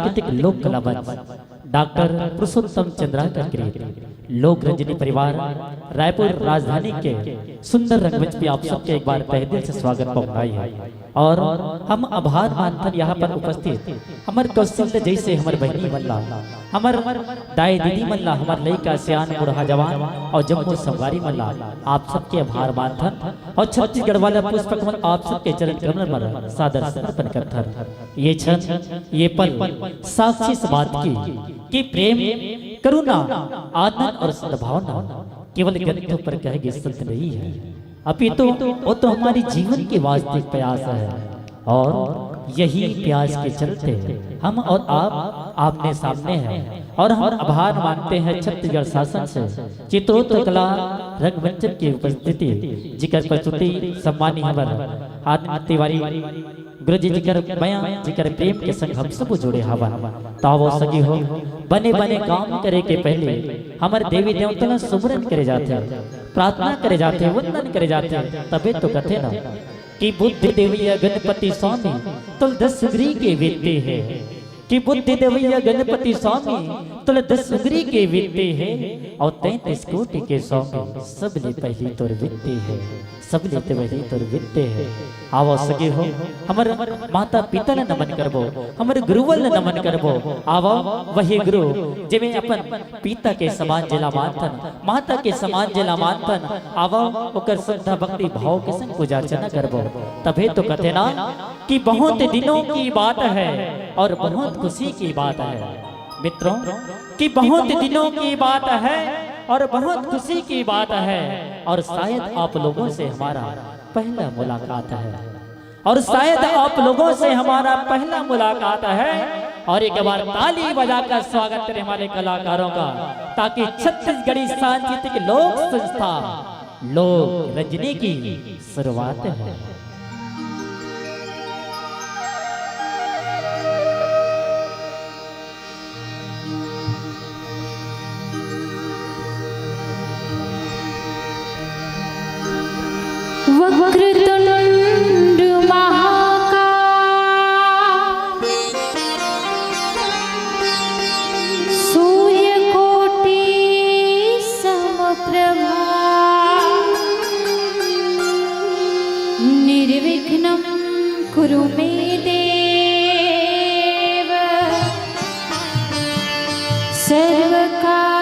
सांकेतिक लोक कला मंच डॉक्टर पुरुषोत्तम चंद्राकर लोक रंजनी परिवार रायपुर राजधानी के सुंदर रंगमंच पे आप सबके एक बार तहे दिल से स्वागत पहुंचाई है। और हम आभार मानकर यहाँ पर उपस्थित हमार कौशल जैसे हमार बहनी मल्ला हमार दाई दीदी मल्ला हमार लड़का सियान बूढ़ा जवान और जम्मू संगवारी मल्ला आप सबके आभार मानथन और छत्तीसगढ़ वाला पुष्प कमल आप सबके चरण कमल पर सादर समर्पण करथन। ये क्षण ये पल साक्षी इस बात की कि प्रेम करुणा आनंद और सद्भावना केवल ग्रंथों पर कहे संत नहीं है, अपितु वो तो हमारी जीवन की वास्तविक प्रयास है। और यही प्रयास के चलते हम और आप आमने सामने हैं और हम आभार मानते हैं छत्तीसगढ़ शासन से चित्रोत्तर कला रंगमंचन की उपस्थिति जिकर प्रस्तुति सम्मानी हमार आदित्य तिवारी गुरु जी जिकर बयां जिकर प्रेम के संग हम सब जुड़े हवा तावो सगी हो बने बने काम करे के पहले हमारे देवी देवता सुमरन करे जाते प्रार्थना करे जाते वंदन करे जाते तबे तो कथे ना कि बुद्धि देवैया गणपति स्वामी तुल 10 उंगली के विद्ते है कि बुद्धि देवैया गणपति स्वामी तुल 10 उंगली के विद्ते है और 33 कोटि के स्वामी सबले पहली तोर विद्ते है सबले पहली तोर विद्ते है। आवो सके हो हमारे माता पिता ने नमन करबो हमारे गुरुवल ने नमन करबो आवो वही गुरु जिमें अपन पिता के समान जिला मानथन माता के समान जिला मानथन आवो ओकर श्रद्धा भक्ति भाव के संग पूजा अर्चना करबो तबे तो कहते ना कि बहुत दिनों की बात है और बहुत खुशी की बात है मित्रों कि बहुत दिनों की बात है और बहुत खुशी की बात है और शायद आप लोगों से हमारा पहला मुलाकात है और शायद आप लोगों से हमारा पहला मुलाकात है। और एक बार ताली बजाकर स्वागत करें हमारे कलाकारों का ताकि छत्तीसगढ़ी सांस्कृतिक लोक संस्था लोक रंजनी की शुरुआत है। वक्रतुंड महाकाय सूर्यकोटि समप्रभा निर्विघ्नं कुरु मे देव सर्वकार्येषु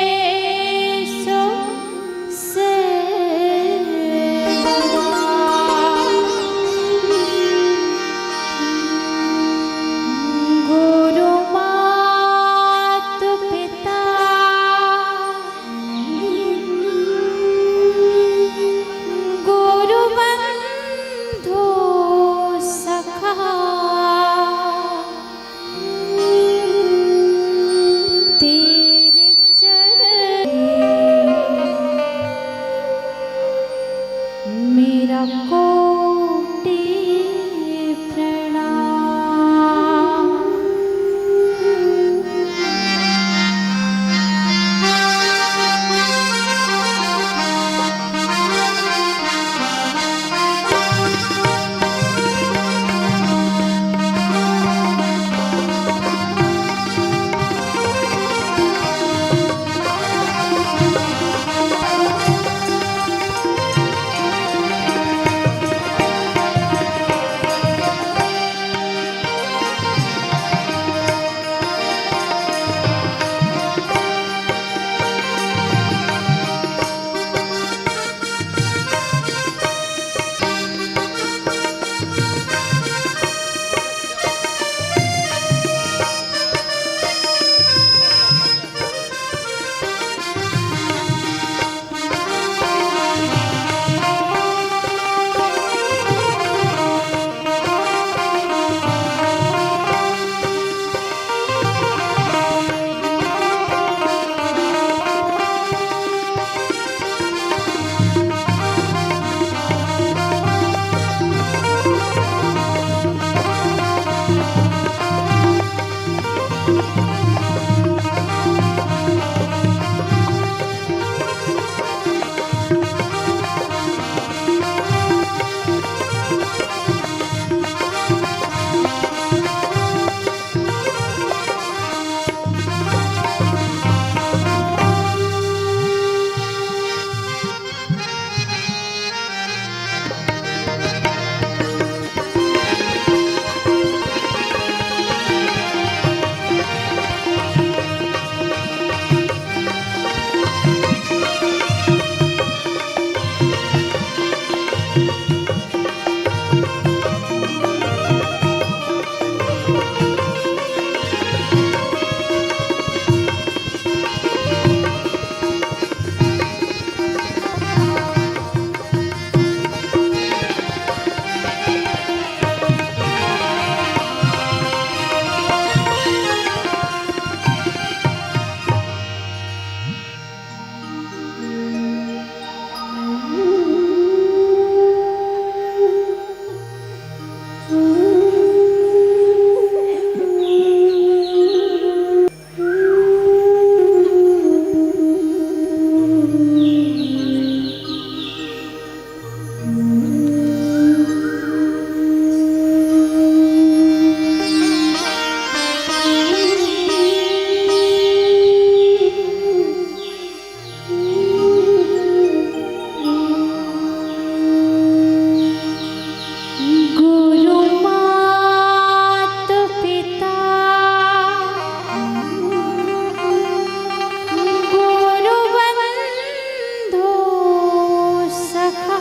सर्वकार्येषु सर्वदा गुरु गुरु मात पिता गुरु बंधु सखा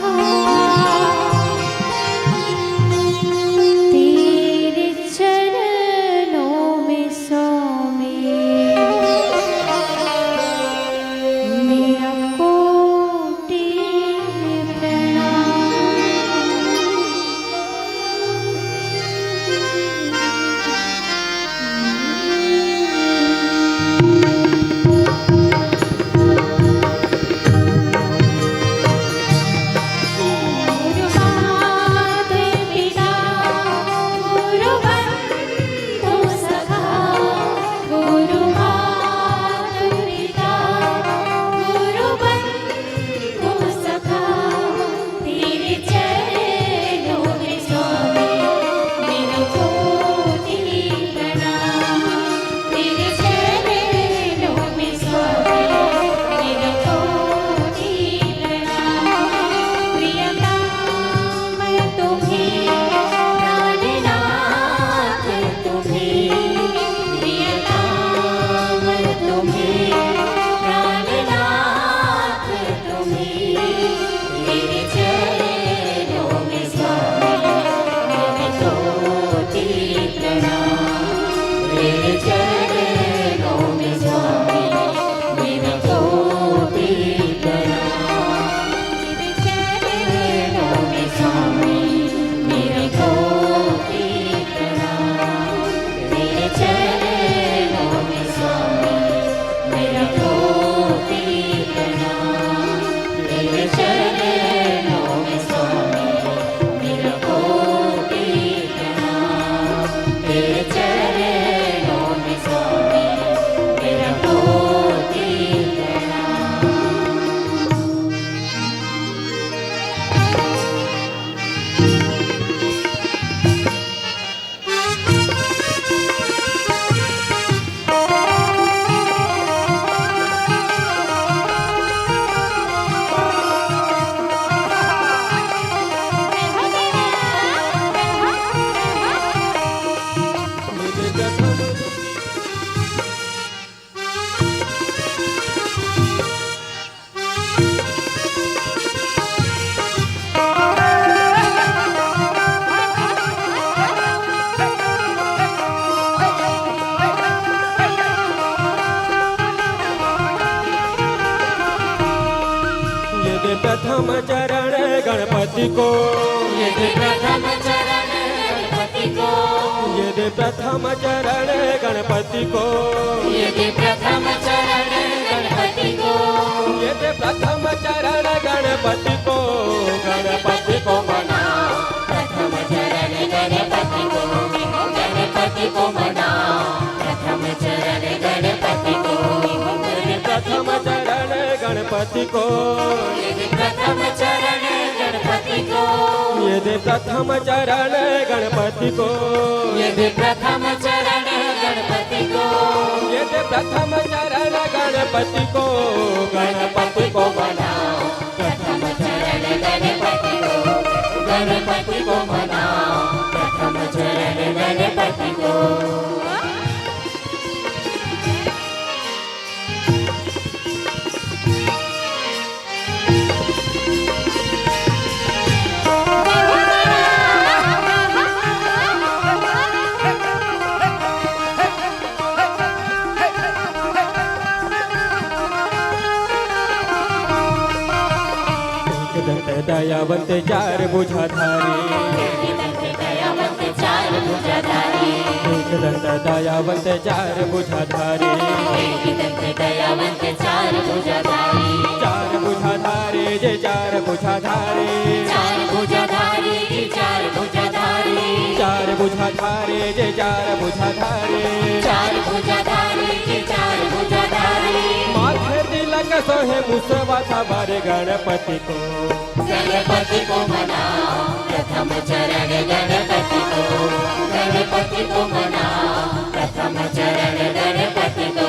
तेरे चरणों में स्वामी मेरा कोटि प्रणाम। गुरु मात पिता गुरु बंधु सखा गुरु मात पिता गुरु बंधु सखा तेरे चरणों में स्वामी मेरा कोटि प्रणाम। तेरे चरणों में स्वामी मेरा कोटि प्रणाम। प्रियतम मैं तुम्हें प्राणनाथ तुम्हें प्रियतम मैं तुम्हें प्राणनाथ तुम्हें तेरे चरणों में स्वामी मेरे कोटि प्रणाम। तेरे चरणों में स्वामी मेरा कोटि प्रणाम। तेरे चरणों में स्वामी मेरा कोटि प्रणाम। तेरे चरणों में स्वामी मेरा कोटि प्रणाम। तेरे चरणों में स्वामी मेरा कोटि प्रणाम। तेरे चरणों में स्वामी मेरा कोटि यदि प्रथम चरण गणपति को यदि प्रथम चरण गणपति को यदि प्रथम चरण गणपति को यदि प्रथम चरण गणपति को यदि प्रथम चरण गणपति को गणपति को मनाओ प्रथम चरण गणपति को गणपति को मनाओ प्रथम चरण गणपति को यदि प्रथम चरण गणपति को यदि प्रथम चरण गणपति को यदि प्रथम चरण गणपति को यदि प्रथम चरण गणपति को यदि प्रथम चरण गणपति को गणपति को मनाओ प्रथम चरण गणपति को गणपति को मनाओ प्रथम चरण गणपति को। दयावंत चार भुजाधारी दयावंत चार भुजाधारी एकदंत दयावंत चार भुजाधारी एकदंत दयावंत चार भुजाधारी चार भुजाधारी जे चार भुजाधारी चार भुजाधारी की चार भुजाधारी चार भुजाधारी जे चार भुजाधारी चार भुजाधारी की चार भुजाधारी माथे तिलक सोहे मुसवाचा बारे गणपति को मनाओ प्रथम चरण गणपति को मनाओ प्रथम चरण गणपति को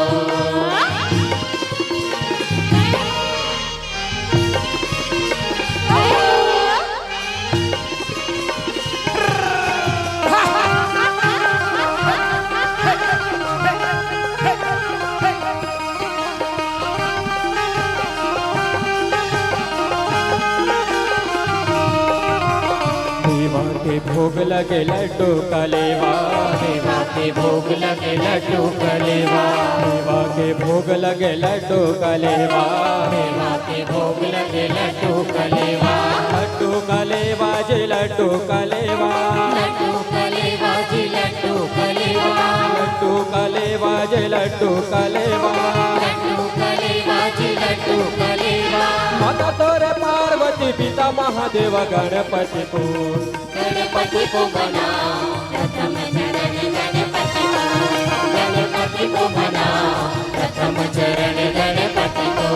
देवा के भोग लगे लड्डू कलेवा देवा के भोग लगे लड्डू कलेवा देवा के भोग लगे लड्डू कलेवा देवा के भोग लगे लड्डू कलेवा लड्डू कलेवा जी लड्डू कलेवा लड्डू कलेवा जी लड्डू कलेवा लड्डू कलेवा जी लड्डू कलेवा लड्डू कलेवा जी लड्डू कलेवा माता तोरे पार्वती पिता महादेव गणपति को मनाओ प्रथम चरण गणपति को मनाओ प्रथम चरण गणपति को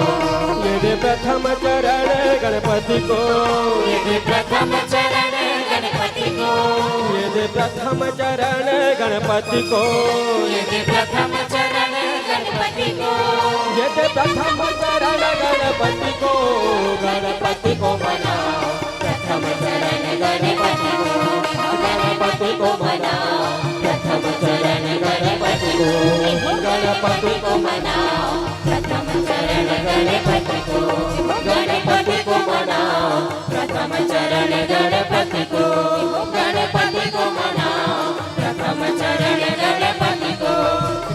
ये प्रथम चरण गणपति को ये प्रथम चरण गणपति को ये प्रथम चरण गणपति को ये प्रथम चरण गणपति को ये प्रथम चरण गणपति को गणपति को मनाओ प्रथम चरण गणपति को मनाओ प्रथम चरण गणपति को गणपति को मनाओ प्रथम चरण गणपति को गणपति को मनाओ प्रथम चरण गणपति को गणपति को मनाओ प्रथम चरण गणपति को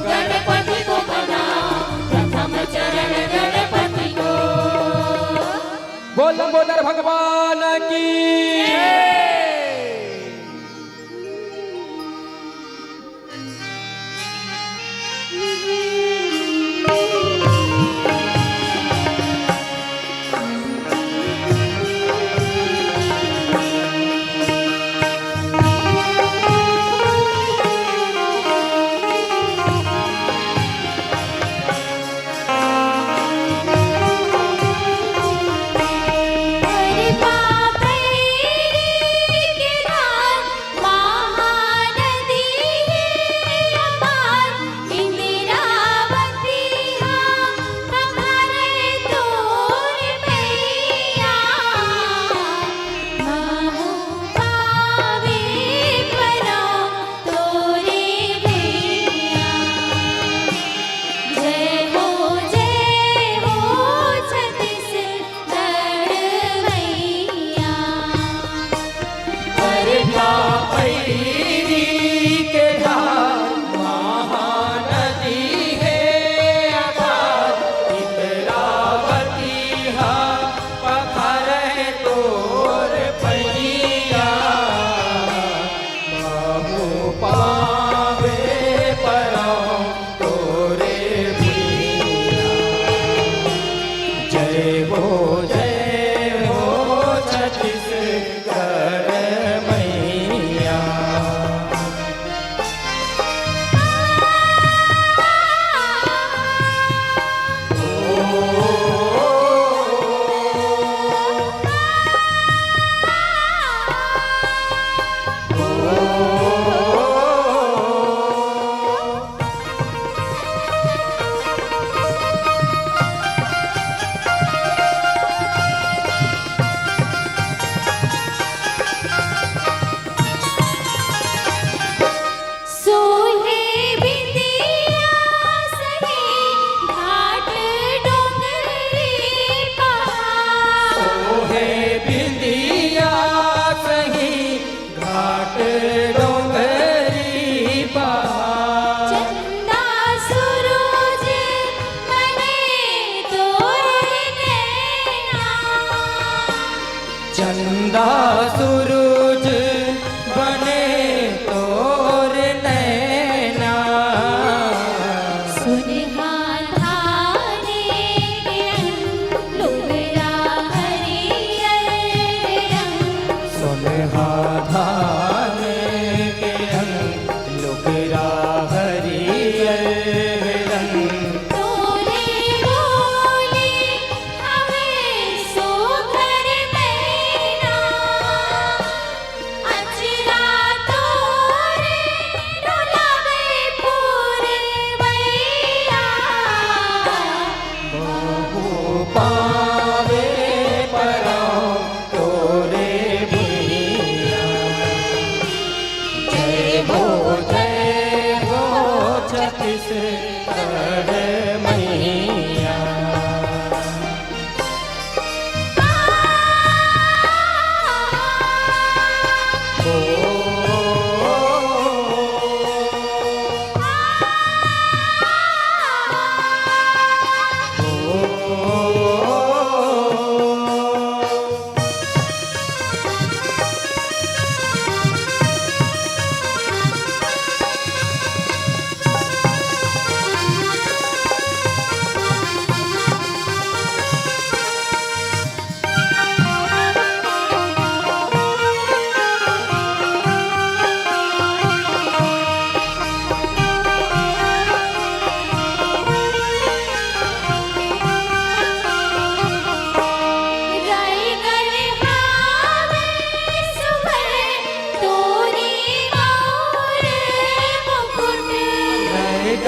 गणपति को मनाओ प्रथम चरण गणपति को बोल लंबोदर भगवान की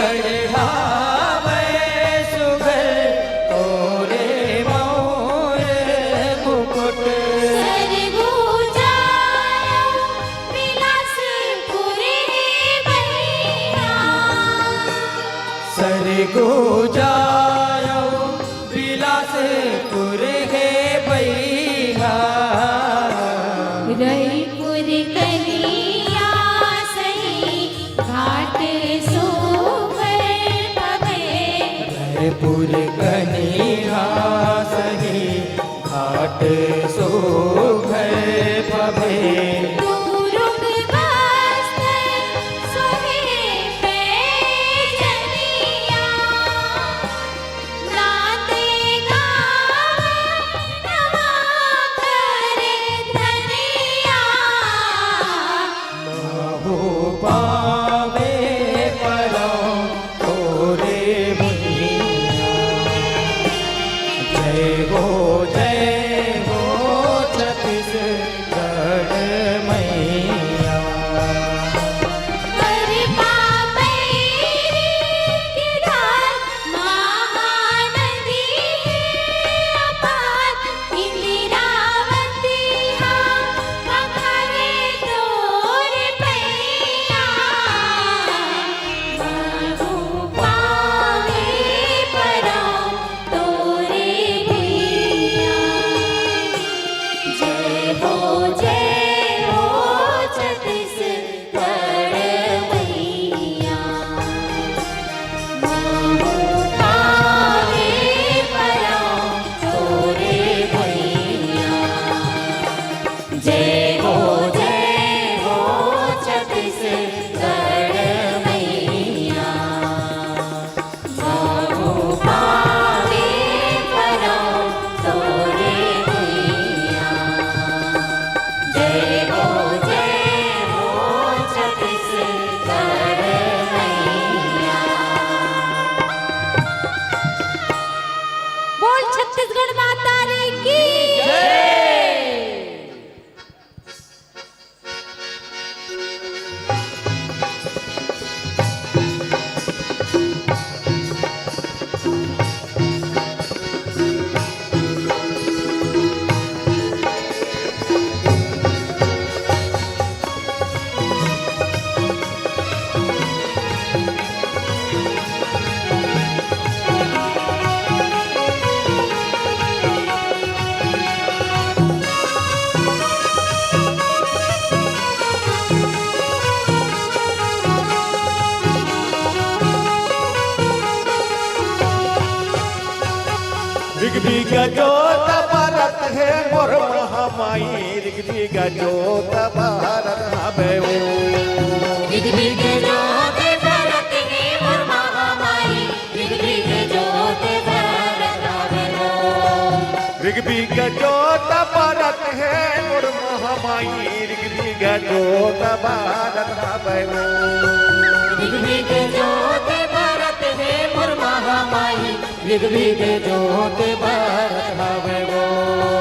चढ़ावे सुघर तोरे मोर मुकुट सरगुजायो बिलासपुर हे बैया रईपुर कलिया सही घाट सोभर पवे जयपुर कन्हैया सही घाट शोभे पवे दुरुग बस्तर सोहे पे जनिया नाते गाव नमा करे धनिया हो पावे परो तोरे भैया जय हो छत्तीसगढ़ मैया पर पापैरी किधार महानदी अपार इंदिरावती पखरे तोर पैया बहु पावे परो तोरे भैया जय हो छत्तीसगढ़ मैया बहु पावे परो तोरे भैया जय हो छत्तीसगढ़ मैया बहु पावे परो तोरे भैया जय हो छत्तीसगढ़ मैया बोल छत्तीसगढ़ माता रे की ऋग्विग जोत भारत है मोर महामाई ऋग्विग जोत भारत हवे ऋग्वेद जोत भरत हे मोर महामाई ऋग्वेद जोत भरत हवरो ऋग्विग जोत भारत है मोर महामाई ऋग्विग जोत भारत हवे ऋग्वेद जोत भरत हे मोर महामाई ऋग्वेद जोत भरत हवरो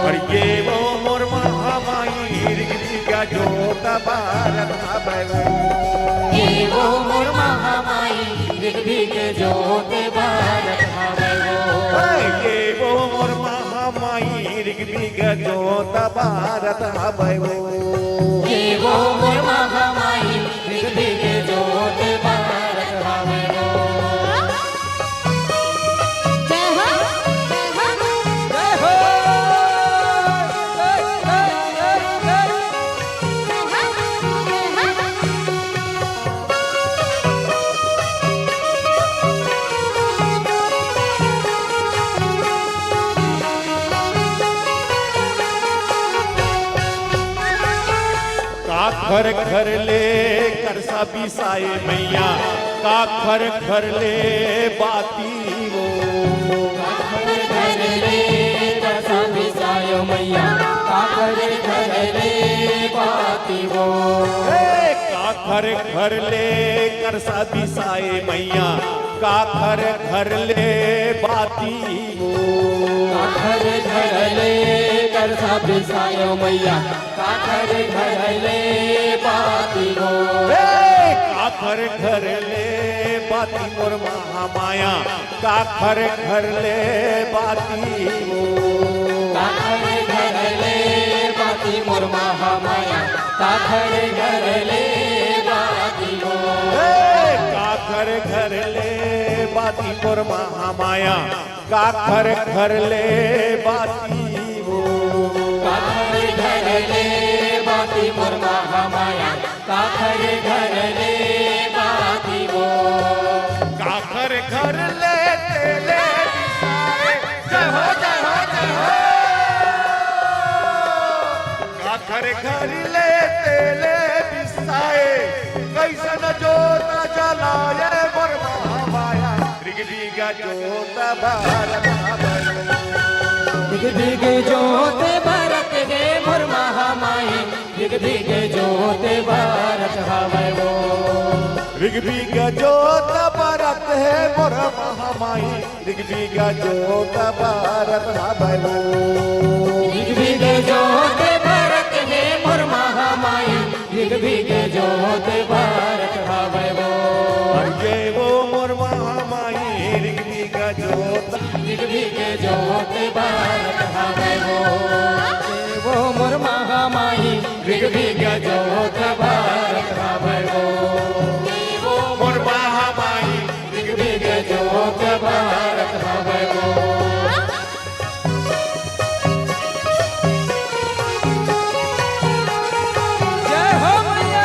और ये वो मोर महामाई ऋग्विग जोत भारत हवे हे वो मोर महामाई ऋग्वेद जोत भरत हवरो ये वो मोर महामाई ऋग्विग जोत भारत हवे हे वो मोर महामाई ऋग्वेद जोत भरत हवरो जय हो जय हो काखर घर ले कर सभी साए मैया काखर घर ले बाती वो काखर घर ले कसा बिसायो मैया काखर घर ले बाती वो काखर घर ले कर सभी साए मैया काखर घर ले बाती वो काखर घर ले कसा बिसायो मैया काखर घर ले बाती वो काखर घर ले बाती मोर महामाया काखर घर ले बाती वो काखर घरले बाती मोर महामाया काखर घरले बाती वो काखर घर ले बाती मोर महामाया काखर घर ले बाती वो काखर घरले बाती मोर महामाया काखर घरले बाती वो काखर घर ले तेले बिसाए जय हो जय हो जय हो काखर घर ले तेले बिसाए कैसन जोता जलाए मोर महामाया रिगरिगा जोता भारत दिग दिग जोत भारत गे मोर महामाई दिग दिग जोत भारत हवै वो रिगरिगा जोता भारत है मोर महामाई रिगरिगा जोता भारत हवै वो दिग दिग जोत भारत गे मोर महामाई दिग दिग जोत भारत हवै वो ये वो मोर महामाई रिगरिगा जोता दिग दिग जोत भारत हवै वो मोर महामाई दिग दिग जोत भारत हवै वो मोर महामाई दिग दिग जोत भारत हवै वो जय हो मैया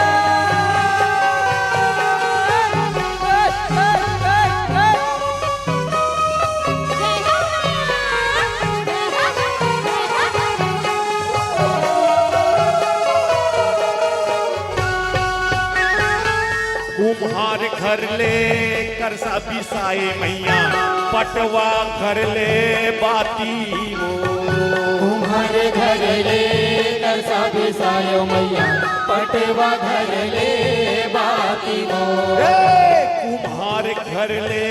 कुम्हार घर ले कर सा बिसाए मैया पटवा घर ले बाती वो कुम्हार घर ले कर सा बिसायो मैया पटवा घर ले बाती वो कुम्हार घर ले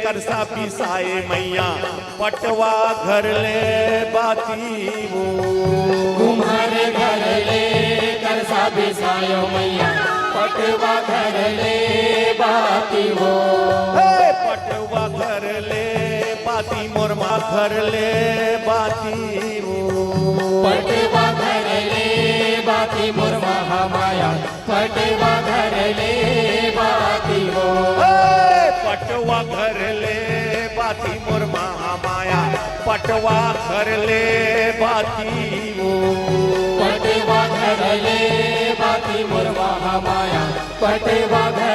कर सा बिसाए मैया पटवा घर ले बाती वो कुम्हार घर ले कर सा बिसायो मैया पटवा घर ले बाती वो पटवा घर ले बाती मोर मा घर ले बाती वो पटवा घर ले बाती मोर महामाया पटवा घर ले बाती वो पटवा घर ले बाती मोर महामाया पटवा घर ले बाती वो पटवा घर ले बाती मोर महामाया पटवा घर